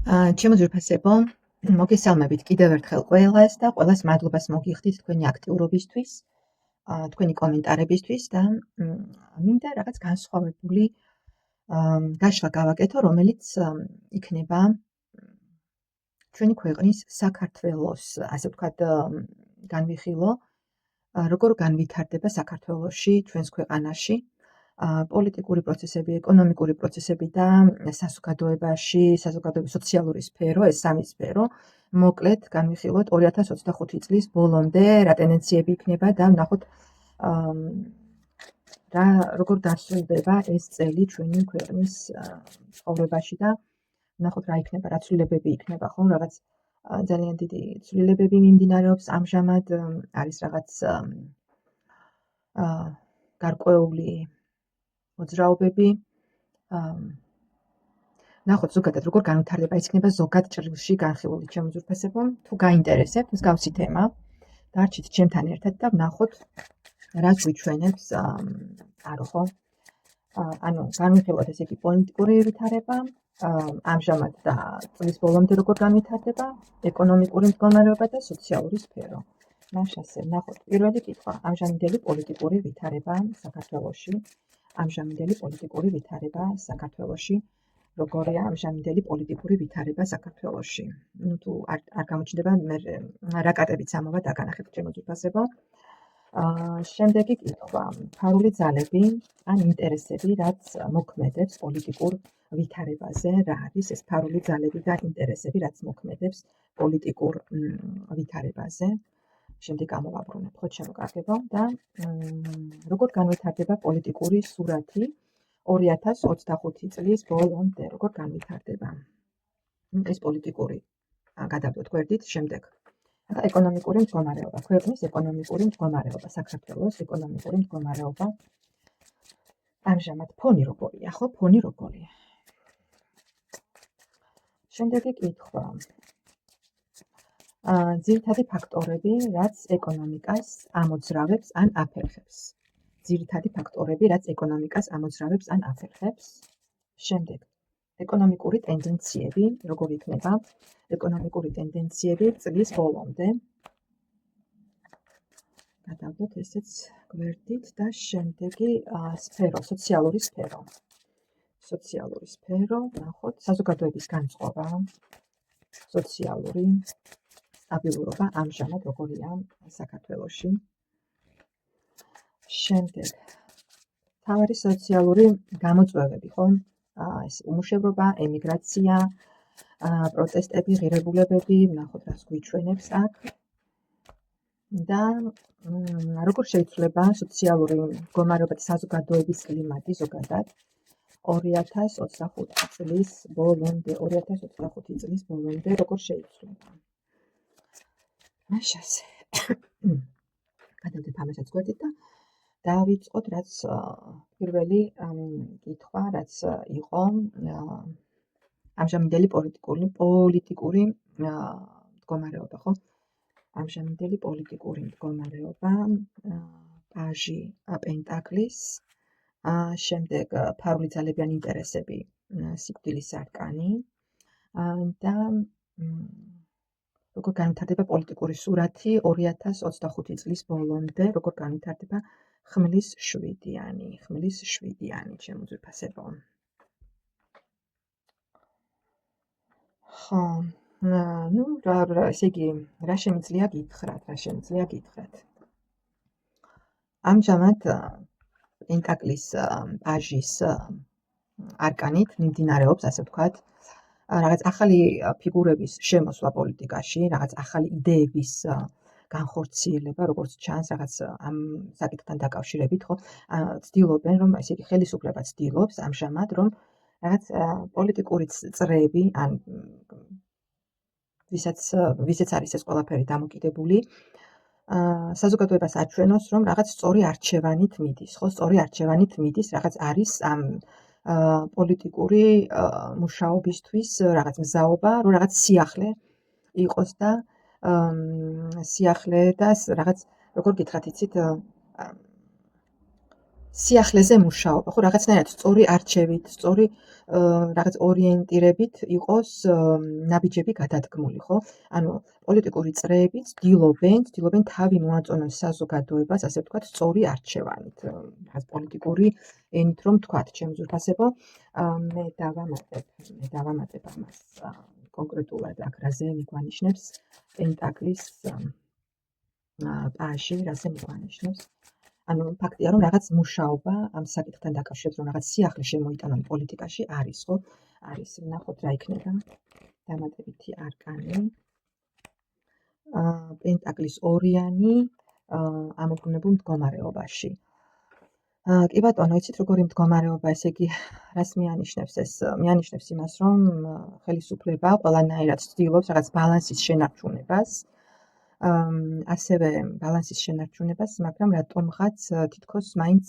ჩემო ძვირფასებო, მოგესალმებით კიდევ ერთხელ ყველას და ყველას მადლობას მოგიხდით თქვენი აქტიურობისთვის, თქვენი კომენტარებისთვის და მინდა რაღაც განსხვავებული დაშლა გავაკეთო, რომელიც იქნება ჩვენი ქვეყნის საქართველოს, ასე ვთქვათ, განვიხილო, როგორ განვითარდება საქართველოში, ჩვენს ქვეყანაში პოლიტიკური პროცესები, ეკონომიკური პროცესები და საზოგადოებაში, საზოგადოების სოციალური სფერო, ეს სამი სფერო, მოკლედ განვიხილოთ 2025 წლის ბოლომდე რა ტენდენციები იქნება და ვნახოთ რა როგორ დასრულდება ეს წელი ჩვენი ქვეყნის ცხოვრებაში და ვნახოთ რა იქნება, რა ცვლილებები იქნება, ხო, რაღაც ძალიან დიდი ცვლილებები მიმდინარეობს ამჟამად, არის რაღაც გარკვეული მოძრაობები, ნახოთ ზოგადად როგორ განვითარდება, ის იქნება ზოგად ჭრილში განხილული ჩემო ძვირფასებო, თუ გაინტერესებთ მსგავსი თემა, დარჩით ჩემთან ერთად და ვნახოთ რაც გვიჩვენებს არო ხო, ანუ განვიხილოთ ესე იგი პოლიტიკური ვითარება, ამჟამად და წლის ბოლომდე როგორ განვითარდება, ეკონომიკური მდგომარეობა და სოციალური სფერო. მაშასე ვნახოთ პირველი კითხვა, ამჟამინდელი პოლიტიკური ვითარება საქართველოში. ამჟამინდელი პოლიტიკური ვითარება საქართველოში. როგორია ამჟამინდელი პოლიტიკური ვითარება საქართველოში? ნუ თუ არ გამოჩნდება, მე რა კარტებიც ამოვა დაგანახეთ ჩემო ძვირფასებო. შემდეგი კითხვა, ფარული ძალები ან ინტერესები, რაც მოქმედებს პოლიტიკურ ვითარებაზე, რა არის ეს ფარული ძალები და ინტერესები, რაც მოქმედებს პოლიტიკურ ვითარებაზე? შემდეგ ამოვაბრუნებ, ხო ჩემო კარგებო და როგორ განვითარდება პოლიტიკური სურათი 2025 წლის ბოლომდე, როგორ განვითარდება ეს პოლიტიკური გადავდოთ გვერდით შემდეგ. ახლა ეკონომიკური მდგომარეობა, ქვეყნის ეკონომიკური მდგომარეობა, საქართველოს ეკონომიკური მდგომარეობა. ამჟამად ფონი როგორია, ხო, ფონი როგორია? შემდეგი კითხვა. ძირითადი ფაქტორები, რაც ეკონომიკას ამოძრავებს ან აფერხებს. ძირითადი ფაქტორები, რაც ეკონომიკას ამოძრავებს ან აფერხებს. შემდეგ, ეკონომიკური ტენდენციები, როგორ იქნება ეკონომიკური ტენდენციები წლის ბოლომდე. გადავდოთ ესეც გვერდით და შემდეგი სფერო, სოციალური სფერო. სოციალური სფერო, ნახოთ, საზოგადოების განწყობა, სოციალური სტაბილურობა ამჟამად როგორია საქართველოში. შემდეგ, მთავარი სოციალური გამოწვევები, ხო? ეს უმუშევრობა, ემიგრაცია, პროტესტები, ღირებულებები, ვნახოთ რას გვიჩვენებს აქ. და როგორ შეიცვლება სოციალური მდგომარეობა და საზოგადოების კლიმატი ზოგადად 2025 წლის ბოლომდე, 2025 წლის ბოლომდე როგორ შეიცვლება. მაშასე. გადავდეთ ამასაც გვერდით და დავიწყოთ რაც პირველი კითხვა, რაც იყო ამჟამინდელი პოლიტიკური მდგომარეობა, ხო? ამჟამინდელი პოლიტიკური მდგომარეობა, პაჟი პენტაკლის, შემდეგ ფარული ძალები ან ინტერესები, სიკვდილის არკანი და როგორ განვითარდება პოლიტიკური სურათი 2025 წლის ბოლომდე, როგორ განვითარდება ხმლის 7-იანი, ჩემო ძვირფასებო. ხო, ну, ესე იგი, რა შემიძლია გითხრათ. ამჟამად პენტაკლის პაჟის არკანით მიმდინარეობს, ასე ვთქვათ, რაღაც ახალი ფიგურების შემოსვლა პოლიტიკაში, რაღაც ახალი იდეების განხორციელება, როგორც ჩანს, რაღაც ამ საკითხთან დაკავშირებით, ხო, ცდილობენ, რომ ესე იგი ხელისუფლება ცდილობს ამჟამად, რომ რაღაც პოლიტიკური წრეები, ან ვისაც არის ეს ყველაფერი დამოკიდებული, საზოგადოებას აჩვენოს, რომ რაღაც სწორი არჩევანით მიდის, ხო, სწორი არჩევანით მიდის, რაღაც არის ამ პოლიტიკური მუშაობისთვის რაღაც მზაობა, რომ რაღაც სიახლე იყოს და სიახლე და რაღაც როგორ გითხრათ იცით სიახლეზე მუშაობა, ხო, რაღაცნაირად სწორი არჩევით, სწორი რაღაც ორიენტირებით იყოს ნაბიჯები გადადგმული, ხო? ანუ პოლიტიკური წრეებიც ცდილობენ თავი მოაწონოს საზოგადოებას, ასე ვთქვათ, სწორი არჩევანით, რაღაც პოლიტიკური ენით რომ ვთქვათ, ჩემ ძვირფასებო, მე დავამატებ ამას კონკრეტულად აქ რაზე მიგვანიშნებს პენტაკლის პაჟი, რაზე მიგვანიშნებს. ანუ ფაქტია, რომ რაღაც მუშაობა ამ საკითხთან დაკავშირებით, რომ რაღაც სიახლე შემოიტანონ პოლიტიკაში არის, ხო? არის, ნახოთ რა იქნება. დამატებითი არკანი. პენტაკლის ორიანი ამობრუნებულ მდგომარეობაში. კი ბატონო, იცით როგორი მდგომარეობა, ესე იგი, რას მიანიშნებს ეს? მიანიშნებს იმას, რომ ხელისუფლება ყველანაირად ცდილობს რაღაც ბალანსის შენარჩუნებას. ასევე ბალანსის შენარჩუნებას, მაგრამ რატომღაც თითქოს მაინც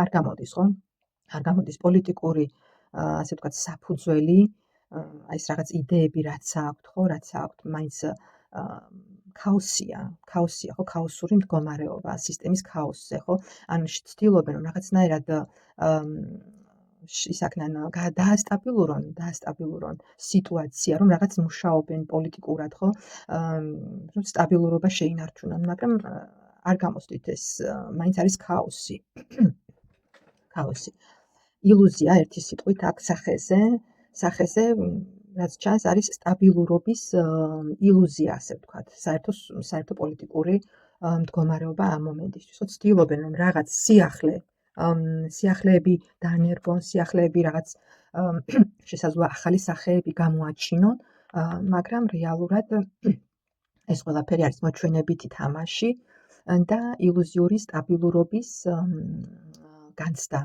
არ გამოდის, ხო? არ გამოდის პოლიტიკური, ასე ვთქვათ, საფუძველი, აი ეს რაღაც იდეები, რაც აქვთ, ხო, რაც აქვთ, მაინც ქაოსია, ხო, ქაოსური მდგომარეობა, სისტემის ქაოსზე, ხო? ანუ ცდილობენ, რომ რაღაცნაირად ისაქნან დაასტაბილურონ სიტუაცია, რომ რაღაც მუშაობენ პოლიტიკურად, ხო? რომ სტაბილურობა შეინარჩუნონ, მაგრამ არ გამოსდით ეს, მაინც არის ქაოსი. ქაოსი. ილუზია ერთი სიტყვით აქ სახეზე, რაც ჩანს, არის სტაბილურობის ილუზია, ასე ვთქვათ, საერთო პოლიტიკური მდგომარეობა ამ მომენტისთვის. ხო, ცდილობენ, რომ რაღაც სიახლეები დაანერგონ, სიახლეები რაღაც შესაძლოა ახალი სახეები გამოაჩინონ, მაგრამ რეალურად ეს ყველაფერი არის მოჩვენებითი თამაში და ილუზიური სტაბილურობის განცდა.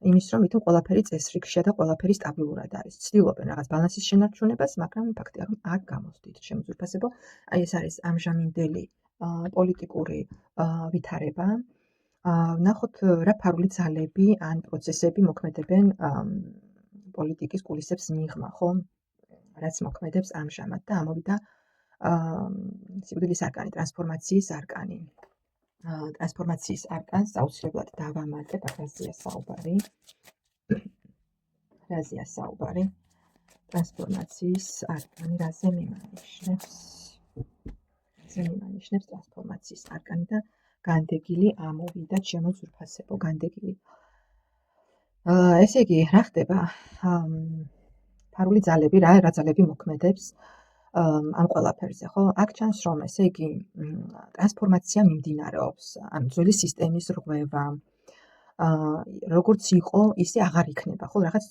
იმის რომ ითო ყველაფერი წესრიგშია და ყველაფერი სტაბილურად არის. ცდილობენ რაღაც ბალანსის შენარჩუნებას, მაგრამ ფაქტია, რომ არ გამოსდით, ჩემ ძვირფასებო. აი ეს არის ამჟამინდელი პოლიტიკური ვითარება. ნახოთ რა ფარული ძალები ან პროცესები მოქმედებენ პოლიტიკის კულისებს მიღმა, ხო? რაც მოქმედებს ამჟამად და ამოვიდა სიკვდილის არკანი, ტრანსფორმაციის არკანი. ტრანსფორმაციის არკანს აუცილებლად დავამატებ, რაზეა საუბარი. ტრანსფორმაციის არკანი რაზე მიმანიშნებს ტრანსფორმაციის არკანი და განდეგილი ამოვიდა, ჩემო ძვირფასებო, განდეგილი. ესე იგი, რა ხდება? ფარული ძალები, რა ძალები მოქმედებს ამ ყველაფერზე, ხო? აქ ჩანს, რომ ესე იგი, ტრანსფორმაცია მიმდინარეობს, ანუ ძველი სისტემის რღვევა, როგორც იყო, ისე აღარ იქნება, ხო? რაღაც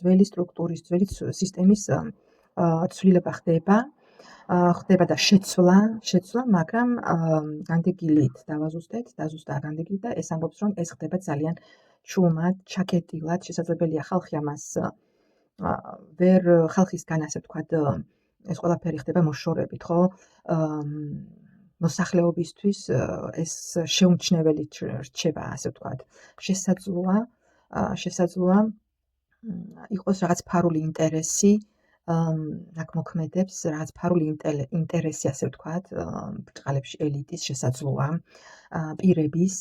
ძველი სტრუქტურის, ძველი სისტემის ცვლილება ხდება და შეცვლა, მაგრამ განდეგილით დაზუსტა განდეგილით და ეს ამბობს, რომ ეს ხდება ძალიან ჩუმად, ჩაკეტილად, შესაძლებელია ხალხი ამას ხალხისგან, ასე ვთქვათ, ეს ყველაფერი ხდება მოშორებით, ხო? მოსახლეობისთვის ეს შეუმჩნეველი რჩება, ასე ვთქვათ. შესაძლოა იყოს რაღაც ფარული ინტერესი, აქ მოქმედებს რაღაც ფარული ინტერესი, ასე ვთქვათ, ბრჭყალებში ელიტის შესაძლოა პირების,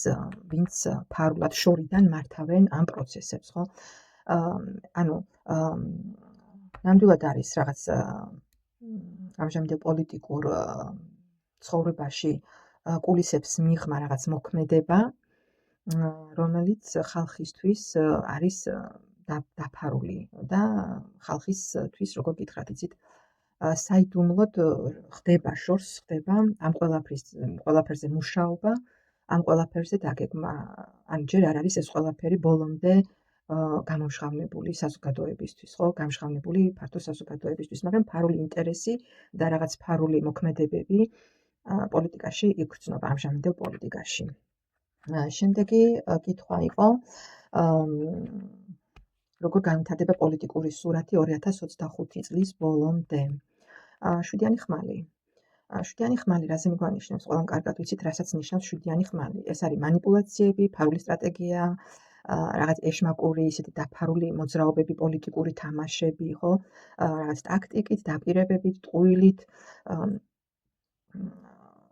ვინც ფარულად შორიდან მართავენ ამ პროცესებს, ხო? ანუ ნამდვილად არის რაღაც ამჟამინდელ პოლიტიკურ ცხოვრებაში კულისებს მიღმა რაღაც მოქმედება, რომელიც ხალხისთვის არის დაფარული და ხალხისთვის, როგორ გითხრათ, იცით, საიდუმლოდ ხდება ამ ყველაფერზე მუშაობა, ამ ყველაფერზე დაგეგმა, ანუ ჯერ არ არის ეს ყველაფერი ბოლომდე გამომშღავნებული საზოგადოებისთვის, ხო? გამშღავნებული ფართო საზოგადოებისთვის, მაგრამ ფარული ინტერესი და რაღაც ფარული მოქმედებები პოლიტიკაში იგრძნობა, ამჟამინდელ პოლიტიკაში. შემდეგი კითხვა იყო, როგორ განვითარდება პოლიტიკური სურათი 2025 წლის ბოლომდე. შვიდიანი ხმალი. შვიდიანი ხმალი რაზე მიგვანიშნებს? ყველამ კარგად ვიცით, რასაც ნიშნავს შვიდიანი ხმალი. ეს არის მანიპულაციები, ფარული სტრატეგია, რაღაც ეშმაკური, ისეთი დაფარული მოძრაობები, პოლიტიკური თამაშები, ხო? რაღაც ტაქტიკით, დაპირებებით, ტყუილით,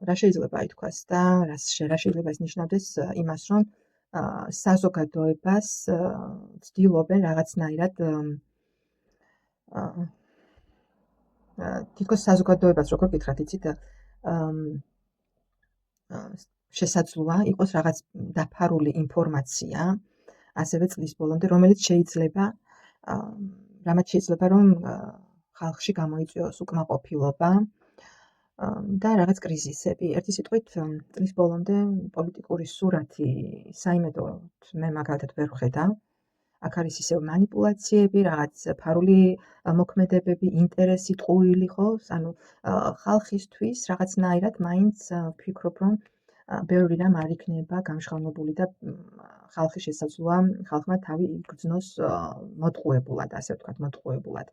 რა შეიძლება ითქვას და რა შეიძლება ეს ნიშნავდეს იმას, რომ საზოგადოებას ცდილობენ რაღაცნაირად თითქოს საზოგადოებას როგორ გითხრათ, იცით, შესაძლოა იყოს რაღაც დაფარული ინფორმაცია, ასევე წლის ბოლომდე, რომელიც შეიძლება რომ ხალხში გამოიწვიოს უკმაყოფილობა და რაღაც კრიზისები. ერთი სიტყვით, წლის ბოლომდე პოლიტიკური სურათი საიმედოდ მე მაგალითად ვერ ვხედავ. აქ არის ისევ მანიპულაციები, რაღაც ფარული მოქმედებები, ინტერესი ტყუილი, ხო? ანუ ხალხისთვის რაღაცნაირად მაინც ვფიქრობ, რომ ბევრი რამ არ იქნება გამჟღავნებული და ხალხი შესაძლოა ხალხმა თავი იგრძნოს მოტყუებულად, ასე ვთქვათ, მოტყუებულად.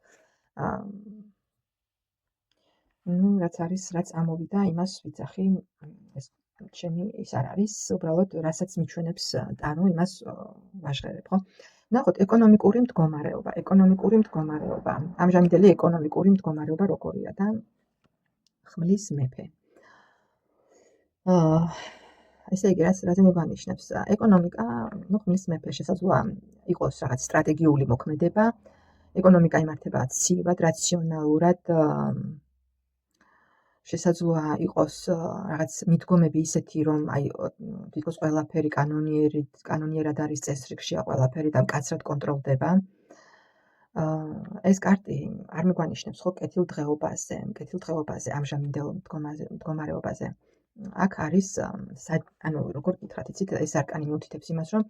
რაც ამოვიდა, იმას ვიცახი, ეს ჩემი ის არ არის, უბრალოდ რასაც მიჩვენებს ტარო, იმას ვაჟღერებ, ხო? ნახოთ, ეკონომიკური მდგომარეობა. ამჟამინდელი ეკონომიკური მდგომარეობა როგორია და ხმლის მეფე. ესე იგი, რაზე მოგანიშნებს? ეკონომიკა, ხმლის მეფე შესაძლოა იყოს რაღაც სტრატეგიული მოქმედება, ეკონომიკა იმართება ცივად, რაციონალურად, შესაძლოა იყოს რაღაც მიდგომები ისეთი, რომ თითქოს ყველაფერი კანონიერად არის წესრიგშია ყველაფერი და მკაცრად კონტროლდება. ეს კარტი არ მიგვანიშნებს ხო კეთილდღეობაზე, ამჟამინდელ მდგომარეობაზე. აქ არის, როგორ გითხრათ, იცით, ეს არკანი მიუთითებს იმას, რომ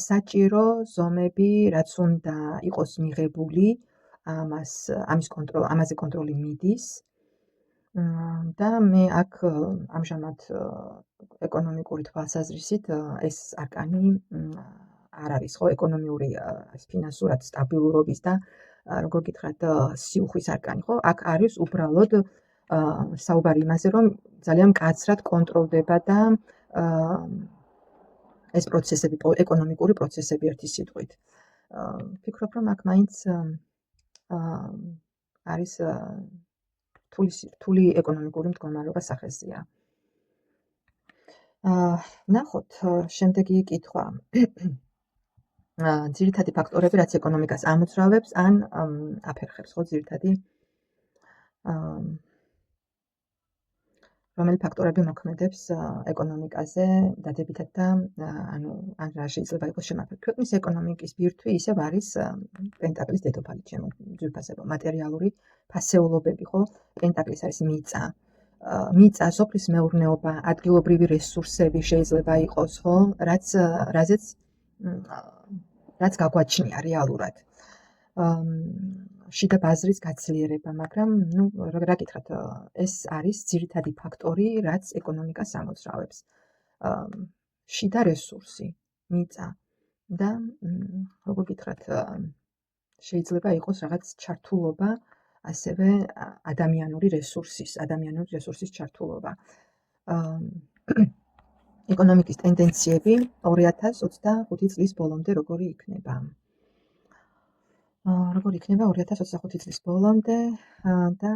საჭირო ზომები, რაც უნდა იყოს მიღებული, ამაზე კონტროლი მიდის. და მე აქ ამჟამად ეკონომიკური თვალსაზრისით ეს არკანი არ არის ხო ეკონომიური ფინანსურად სტაბილურობის და როგორ გითხრათ სიუხვის არკანი ხო აქ არის უბრალოდ საუბარი იმაზე რომ ძალიან მკაცრად კონტროლდება და ეს პროცესები ეკონომიკური პროცესები ერთი სიტყვით ვფიქრობ რომ აქ მაინც არის რთული ეკონომიკური მდგომარეობა სახეზეა. ნახოთ, შემდეგი კითხვა. ძირითადი ფაქტორები, რაც ეკონომიკას ამოძრავებს ან აფერხებს, ხო, ძირითადი რომელი ფაქტორები მოქმედებს ეკონომიკაზე დადებითად და ან რა შეიძლება იყოს შემაფრე. ქვეყნის ეკონომიკის ბირთვი ისევ არის პენტაკლის დედოფალი, ჩემო ძვირფასებო, მატერიალური ფასეულობები, ხო? პენტაკლის არის მიწა, სოფლის მეურნეობა, ადგილობრივი რესურსები შეიძლება იყოს, ხო? რაც გაგვაჩნია რეალურად. შიდა ბაზრის გაცლიერება, მაგრამ რა გითხრათ, ეს არის ძირითადი ფაქტორი, რაც ეკონომიკას ამოძრავებს. შიდა რესურსი, მიწა და როგორ გითხრათ, შეიძლება იყოს რაღაც ჩართულობა, ასევე ადამიანური რესურსის ჩართულობა. ეკონომიკის ტენდენციები 2025 წლის ბოლომდე როგორი იქნება? 2025 წლის ბოლომდე და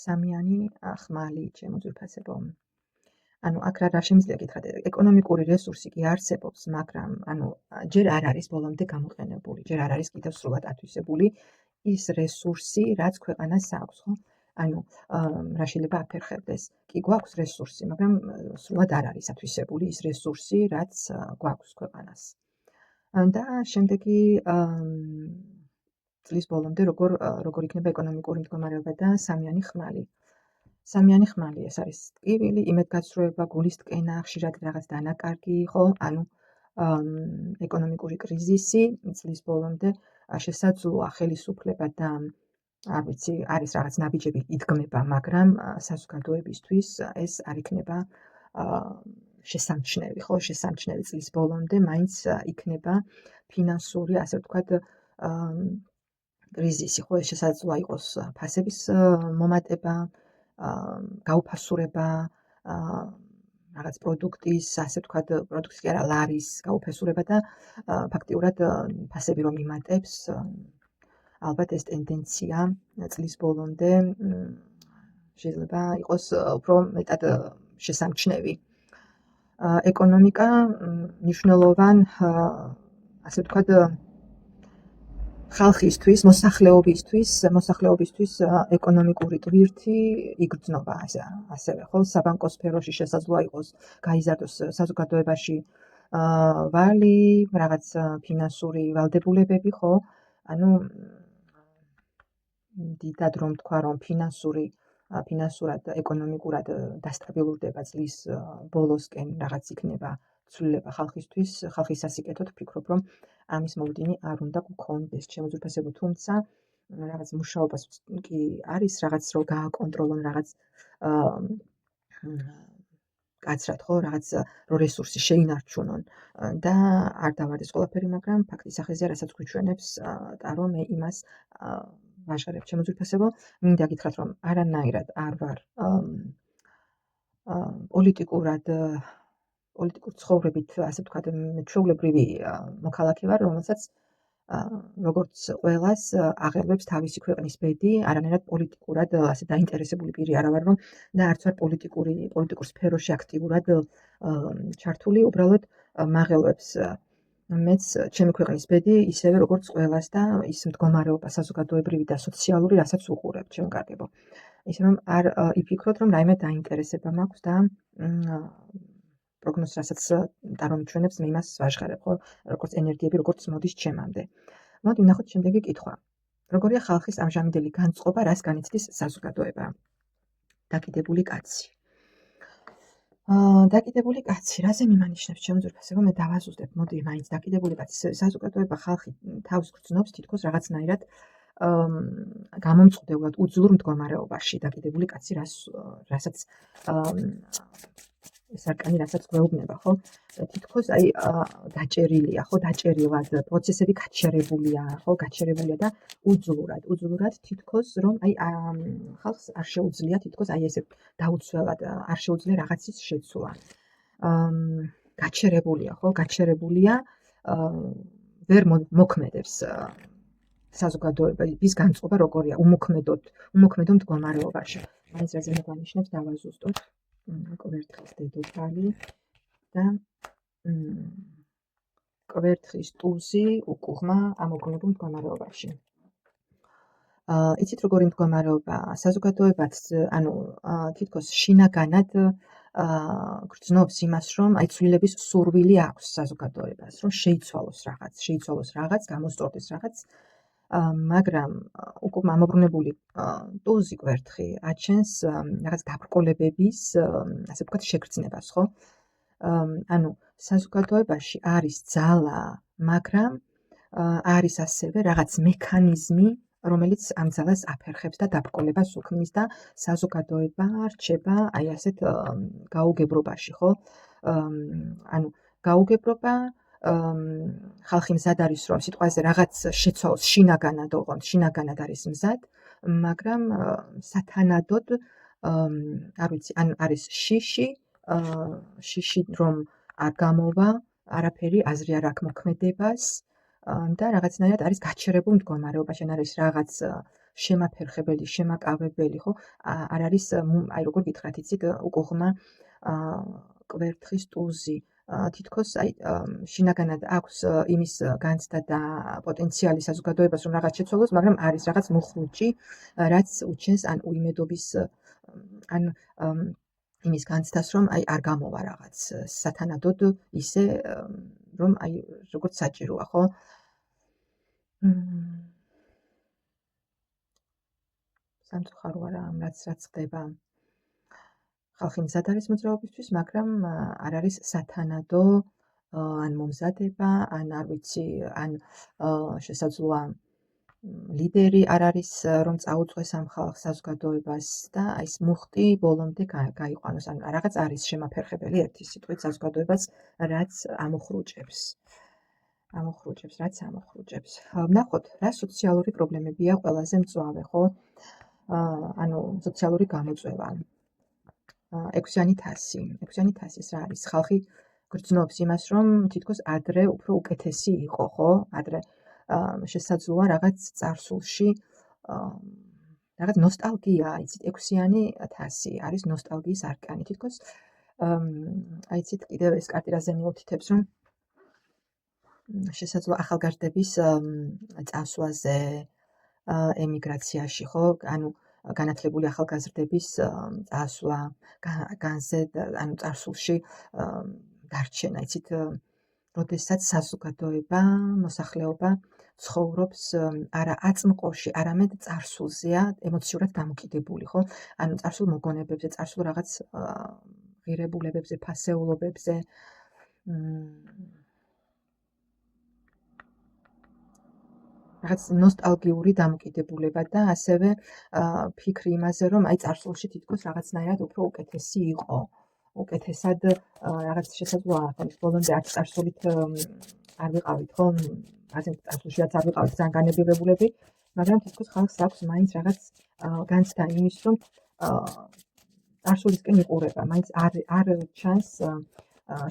სამიანი ხმალი, ჩემო ძვირფასებო. აქ რა შემიძლია გითხრათ, ეკონომიკური რესურსი კი არსებობს, მაგრამ ჯერ არ არის ბოლომდე გამოყენებული, ჯერ არ არის კიდევ სრულად ათვისებული ის რესურსი, რაც ქვეყანას აქვს, ხო? რა შეიძლება აფერხებდეს. კი გვაქვს რესურსი, მაგრამ სრულად არ არის ათვისებული ის რესურსი, რაც გვაქვს ქვეყანას. და შემდეგი წლის ბოლომდე როგორ იქნება ეკონომიკური მდგომარეობა და სამიანი ხმალი. სამიანი ხმალი ეს არის ტკივილი, იმედგაცრუება, გულის ტკენა, ხშირად რაღაც დანაკარგი, ხო? ეკონომიკური კრიზისი წლის ბოლომდე შესაძლოა ხელისუფლება და არ ვიცი, არის რაღაც ნაბიჯები იდგმება, მაგრამ საზოგადოებისთვის ეს არ იქნება შესამჩნევი, ხო? შესამჩნევი წლის ბოლომდე მაინც იქნება ფინანსური, ასე ვთქვათ, კრიზისი, ხო? ეს შესაძლოა იყოს ფასების მომატება, გაუფასურება, რაღაც პროდუქტის, ასე ვთქვათ, პროდუქტის კი არა, ლარის გაუფასურება და ფაქტიურად ფასები რომ იმატებს, ალბათ ეს ტენდენცია წლის ბოლომდე შეიძლება იყოს უფრო მეტად შესამჩნევი. ეკონომიკა მნიშვნელოვან, ასე ვთქვათ, ხალხისთვის, მოსახლეობისთვის ეკონომიკური ტვირთი იგრძნობა ასევე, ხო? საბანკო სფეროში შესაძლოა იყოს გაიზარდოს საზოგადოებაში ვალი, რაღაც ფინანსური ვალდებულებები, ხო? ანუ დიდად რომ თქვა, რომ ფინანსურად, ეკონომიკურად დასტაბილურდება წლის ბოლოსკენ რაღაც იქნება ცვლილება ხალხისთვის, ხალხის სასიკეთოდ ვფიქრობ, რომ ამის მოლოდინი არ უნდა გქონდეს, ჩემო ძვირფასებო, თუმცა რაღაც მუშაობას კი არის, რაღაც რო გააკონტროლონ, რაღაც კაცრად, ხო, რაღაც რო რესურსი შეინარჩუნონ და არ დავარდეს ყველაფერი, მაგრამ ფაქტის სახეზეა, რასაც გვიჩვენებს ტარო, მე იმას ვაჟღერებ, ჩემო ძვირფასებო, მინდა გითხრათ, რომ არანაირად არ ვარ პოლიტიკურ ცხოვრებით, ასე ვთქვათ, ჩვეულებრივი მოქალაქე ვარ, რომელსაც როგორც ყველას აღელვებს თავისი ქვეყნის ბედი, არანაირად პოლიტიკურად ასე დაინტერესებული პირი არა ვარ, რომ და არც ვარ პოლიტიკურ სფეროში აქტიურად ჩართული, უბრალოდ მაღელვებს მეც ჩემი ქვეყნის ბედი ისევე როგორც ყველას და ის მდგომარეობა საზოგადოებრივი და სოციალური, რასაც უყურებ, ჩემ კარგებო. ისე რომ არ იფიქროთ, რომ რაიმე დაინტერესება მაქვს და პროგნოზს, რასაც ტარო მიჩვენებს, მე იმას ვაჟღერებ, ხო, როგორც ენერგიები, როგორც მოდის ჩემამდე. მოდი ვნახოთ შემდეგი კითხვა. როგორია ხალხის ამჟამინდელი განწყობა, რას განიცდის საზოგადოება? დაკიდებული კაცი. დაკიდებული კაცი, რაზე მიმანიშნებს, ჩემო ძვირფასებო, მე დავაზუსტებ, მოდი, მაინც დაკიდებული კაცი, საზოგადოება, ხალხი თავს გრძნობს თითქოს რაღაცნაირად გამომწყდებლად უძლურ მდგომარეობაში. დაკიდებული კაცი, რასაც სარკანი, რასაც გვეუბნება, ხო? თითქოს აი დაჭერილია, ხო, დაჭერილად, პროცესები გაჩერებულია, ხო, გაჩერებულია და უძლურად თითქოს რომ აი ხალხს არ შეუძლია თითქოს აი ესე დაუცველად არ შეუძლია რაღაცის შეცვლა. გაჩერებულია, ხო, გაჩერებულია, ვერ მოქმედებს საზოგადოება, ის განწყობა როგორია, უმოქმედო მდგომარეობაში. მაინც რაზე მეგვანიშნებს, დავაზუსტოთ. კვერთხის დედოფალი და კვერთხის ტუზი უკუღმა ამობრუნებულ მდგომარეობაში. იცით როგორი მდგომარეობა საზოგადოებაც, ანუ თითქოს შინაგანად გრძნობს იმას, რომ აი ცვლილების სურვილი აქვს საზოგადოებას, რომ შეიცვალოს რაღაც, გამოსწორდეს რაღაც, მაგრამ უკუღმა ამობრუნებული ტუზი კვერთხი აჩენს რაღაც დაბრკოლებების, ასე ვთქვათ, შეგრძნებას, ხო? ანუ საზოგადოებაში არის ძალა, მაგრამ არის ასევე რაღაც მექანიზმი, რომელიც ამ ძალას აფერხებს და დაბრკოლებას უქმნის და საზოგადოება რჩება აი ასეთ გაუგებრობაში, ხო? ანუ გაუგებრობა, ხალხი მზად არის, რომ სიტყვაზე რაღაც შეცვალოს, შინაგანად არის მზად, მაგრამ სათანადოდ, არ ვიცი, ან არის შიში რომ არ გამოვა არაფერი, აზრი არ აქვს მოქმედებას და რაღაცნაირად არის გაჩერებულ მდგომარეობაში, ან არის რაღაც შემაფერხებელი, შემაკავებელი, ხო? არ არის, აი როგორ გითხრათ, იცით, უკუღმა კვერთხის ტუზი თითქოს აი შინაგანად აქვს იმის განცდა და პოტენციალი საზოგადოებას, რომ რაღაც შეცვალოს, მაგრამ არის რაღაც მუხრუჭი, რაც უჩენს ან უიმედობის ან იმის განცდას, რომ აი არ გამოვა რაღაც სათანადოდ ისე, რომ აი როგორც საჭიროა, ხო? სამწუხარო არა ამ რაც ხდება. ხალხი მზად არის მოძრაობისთვის, მაგრამ არ არის სათანადო ან მომზადება, ან არ ვიცი, ან შესაძლოა ლიდერი არ არის, რომ წაუწყვეს ამ ხალხს საზოგადოებას და აი ეს მუხტი ბოლომდე გაიყვანოს, ან რაღაც არის შემაფერხებელი ერთი სიტყვით საზოგადოებას, რაც ამოხრუჭებს. ვნახოთ, რა სოციალური პრობლემებია ყველაზე მწვავე, ხო? ანუ სოციალური გამოწვევა. ექვსიანი თასი, ეს რა არის? ხალხი გრძნობს იმას, რომ თითქოს ადრე უფრო უკეთესი იყო, ხო? ადრე შესაძლოა რაღაც წარსულში რაღაც ნოსტალგია, იცით, 6-იანი თასი არის ნოსტალგიის არკანი. თითქოს იცით, კიდევ ეს კარტი რაზე მიუთითებს, რომ შესაძლოა ახალგაზრდების წასვლაზე ემიგრაციაში, ხო? ანუ განათლებული ახალგაზრდების წასვლა, განზე, ანუ წარსულში დარჩენა, იცით, როდესაც საზოგადოება, მოსახლეობა ცხოვრობს არა აწმყოში, არამედ წარსულზეა ემოციურად დამოკიდებული, ხო? ანუ წარსულ მოგონებებზე, წარსულ რაღაც ღირებულებებზე, ფასეულობებზე, რაღაც ნოსტალგიური დამოკიდებულება და ასევე ფიქრი იმაზე, რომ აი წარსულში თითქოს რაღაცნაირად უფრო უკეთესი იყო. უკეთესად რაღაც შესაძლოა, ხო, ბოლომდე არც წარსულით არ ვიყავით, ხო? ასე წარსულშიაც არ ვიყავით ძალიან განებივრებულები, მაგრამ თითქოს ხალხს აქვს მაინც რაღაც განცდა იმის, რომ წარსულისკენ იყურება, მაინც არ ჩანს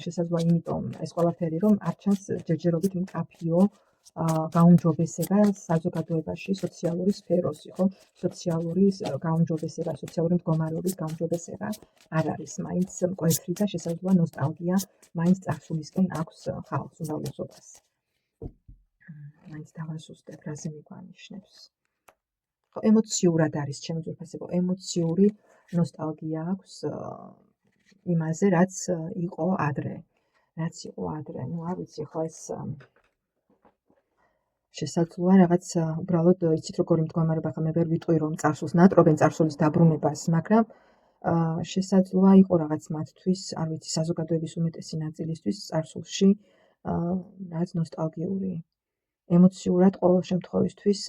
შესაძლოა იმიტომ ეს ყველაფერი, რომ არ ჩანს ჯერჯერობით მკაფიო გაუმჯობესება საზოგადოებაში, სოციალური სფეროსი, ხო? სოციალური გაუმჯობესება, სოციალური მდგომარეობის გაუმჯობესება არ არის მაინც მკვეთრი და შესაძლოა ნოსტალგია მაინც წარსულისკენ აქვს ხალხს უმრავლესობას. მაინც დავასუსტებ, რაზე მიგვანიშნებს. ხო, ემოციურად არის ჩემი ძვირფასებო, ემოციური ნოსტალგია აქვს იმაზე, რაც იყო ადრე. ნუ არ ვიცი, ხო, ეს შესაძლოა რაღაც უბრალოდ იცით როგორი მდგომარეობა, ხა მე ვერ ვიტყვი რომ წარსულს ნატრობენ წარსულის დაბრუნებას, მაგრამ შესაძლოა იყო რაღაც მათთვის, არ ვიცი, საზოგადოების უმეტესი ნაწილისთვის წარსულში რაღაც ნოსტალგიური. ემოციურად ყოველ შემთხვევისთვის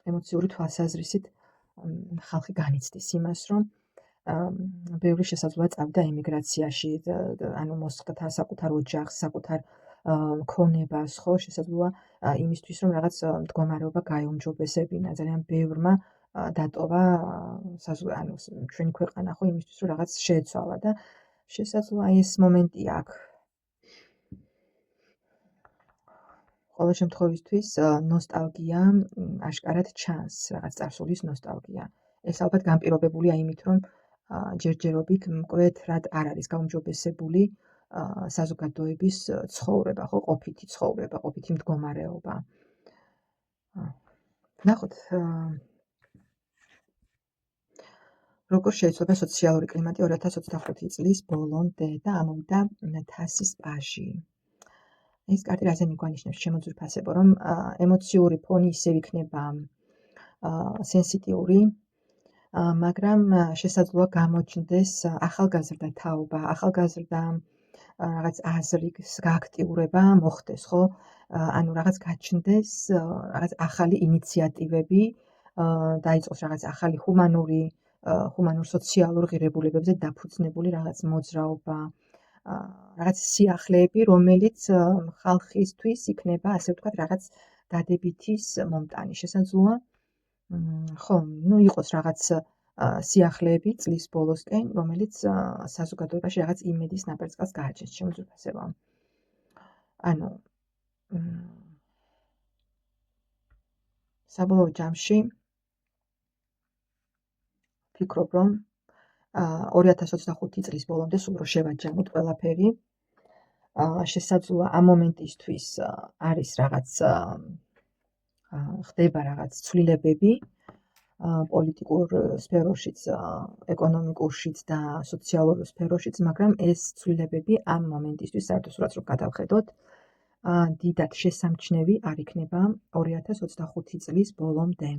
ემოციური თვალსაზრისით ხალხი განიცდის იმას, რომ ბევრი შესაძლოა წავიდა ემიგრაციაში, ანუ მოსხდთა საკუთარ ოჯახს, საკუთარ ქონებას, ხო, შესაძლოა იმისთვის, რომ რაღაც მდგომარეობა გაეუმჯობესებინა. ძალიან ბევრმა დატოვა ანუ ჩვენი ქვეყანა, ხო, იმისთვის, რომ რაღაც შეეცვალა და შესაძლოა ეს მომენტი აქვს. ყოველ შემთხვევისთვის ნოსტალგია აშკარად ჩანს, რაღაც წარსულის ნოსტალგია. ეს ალბათ განპირობებულია იმით, რომ ჯერჯერობით მკვეთრად არ არის გაუმჯობესებული საზოგადოების ცხოვრება, ხო, ყოფითი ცხოვრება, ყოფითი მდგომარეობა. ნახოთ, როგორ შეიცვალა სოციალური კლიმატი 2025 წლის ბოლომდე და ამოვიდა თასის პაჟი. ეს კარტი რაზე მიგვანიშნებს, ჩემო ძვირფასებო, რომ ემოციური ფონი ისევ იქნება სენსიტიური, მაგრამ შესაძლოა გამოჩნდეს ახალგაზრდა თაობა, ახალგაზრდა რაღაც აზრის გააქტიურება მოხდეს, ხო? ანუ რაღაც გაჩნდეს რაღაც ახალი ინიციატივები, დაიწყოს რაღაც ახალი ჰუმანურ სოციალურ ღირებულებებზე დაფუძნებული რაღაც მოძრაობა, რაღაც სიახლეები, რომელიც ხალხისთვის იქნება, ასე ვთქვათ, რაღაც დადებითის მომტანი. შესაძლოა, ხო, ნუ იყოს რაღაც სიახლეები წლის ბოლოსკენ, რომელიც საზოგადოებაში რაღაც იმედის ნაბერწკალს გააჩენს, ჩემო ძვირფასებო. ანუ საბოლოო ჯამში ფიქრობ, რომ 2025 წლის ბოლომდე სულ რო შევაჯამოთ ყველაფერი, შესაძლოა ამ მომენტისთვის არის რაღაც ხდება რაღაც ცვლილებები პოლიტიკურ სფეროშიც, ეკონომიკურშიც და სოციალურ სფეროშიც, მაგრამ ეს ცვლილებები ამ მომენტისთვის საერთოდ რო გადავხედოთ, დიდად შესამჩნევი არ იქნება 2025 წლის ბოლომდე.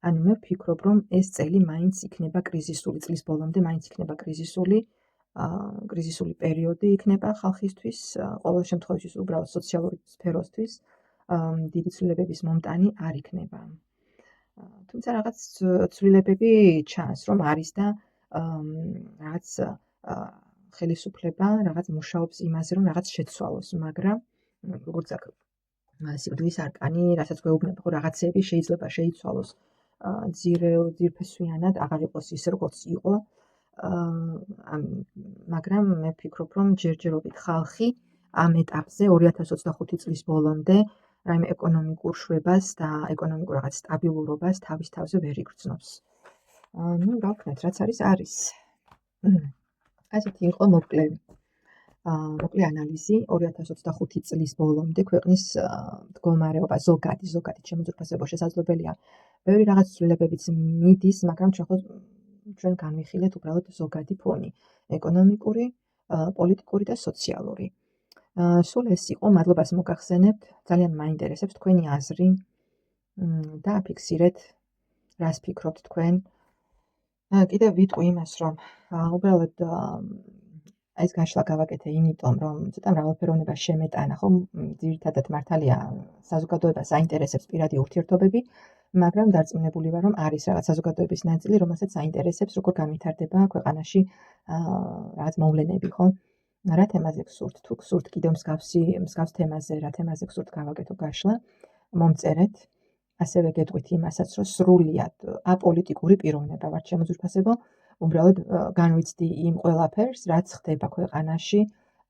ანუ მე ვფიქრობ, რომ ეს წელი მაინც იქნება კრიზისული, წლის ბოლომდე მაინც იქნება კრიზისული პერიოდი იქნება ხალხისთვის, ყოველ შემთხვევაში უბრალოდ სოციალური სფეროსთვის დიდი ცვლილებების მომტანი არ იქნება. თუმცა რაღაც ცვლილებები ჩანს, რომ არის და რაღაც ხელისუფლება რაღაც მუშაობს იმაზე, რომ რაღაც შეცვალოს, მაგრამ როგორც აქ სიკვდილის არკანი, რასაც გვეუბნება, რომ რაღაცები შეიძლება შეიცვალოს ძირფესვიანად, აღარ იყოს ისე, როგორც იყო, მაგრამ მე ვფიქრობ, რომ ჯერჯერობით ხალხი ამ ეტაპზე 2025 წლის ბოლომდე რაიმე ეკონომიკურ შვებას და ეკონომიკურ რაღაც სტაბილურობას თავის თავზე ვერ იგრძნობს. ნუ რა ვქნათ, რაც არის. ასეთი იყო მოკლე ანალიზი 2025 წლის ბოლომდე ქვეყნის მდგომარეობა ზოგადი შემოძვრფასება შესაძლებელია. ბევრი რაღაც ცვლილებებიც მიდის, მაგრამ ჩვენ განვიხილეთ უბრალოდ ზოგადი ფონი, ეკონომიკური, პოლიტიკური და სოციალური. სულ ეს იყო, მადლობას მოგახსენებთ, ძალიან მაინტერესებს თქვენი აზრი და აფიქსირეთ, რას ფიქრობთ თქვენ. კიდევ ვიტყვი იმას, რომ უბრალოდ ეს გაშლა გავაკეთე იმიტომ, რომ ცოტა მრავალფეროვნება შემეტანა, ხო, ძირითადად მართალია საზოგადოებას აინტერესებს პირადი ურთიერთობები, მაგრამ დარწმუნებული ვარ, რომ არის რაღაც საზოგადოების ნაწილი, რომელსაც აინტერესებს, როგორ განვითარდება ქვეყანაში რაღაც მოვლენები, ხო? რა თემაზე გსურთ? თუ გსურთ კიდევ მსგავს თემაზე, რა თემაზე გსურთ გავაკეთო გაშლა, მომწერეთ. ასევე გეტყვით იმასაც, რომ სრულიად აპოლიტიკური პიროვნება ვართ შემოძვრფასებო, უბრალოდ განვიცდი იმ ყველაფერს, რაც ხდება ქვეყანაში.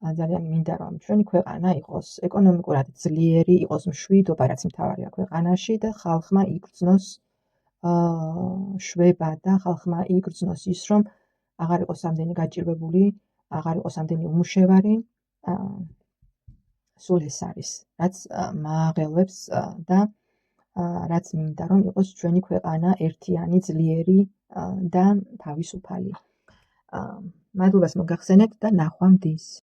ძალიან მინდა, რომ ჩვენი ქვეყანა იყოს ეკონომიკურად ძლიერი, იყოს მშვიდობა, რაც მთავარია ქვეყანაში და ხალხმა იგრძნოს შვება და ხალხმა იგრძნოს ის, რომ აღარ იყოს ამდენი გაჭირვებული, აღარ იყოს ამდენი უმუშევარი. სულ ეს არის, რაც მააღელვებს და რაც მინდა, რომ იყოს ჩვენი ქვეყანა ერთიანი, ძლიერი და თავისუფალი. მადლობას მოგახსენებთ და ნახვამდის.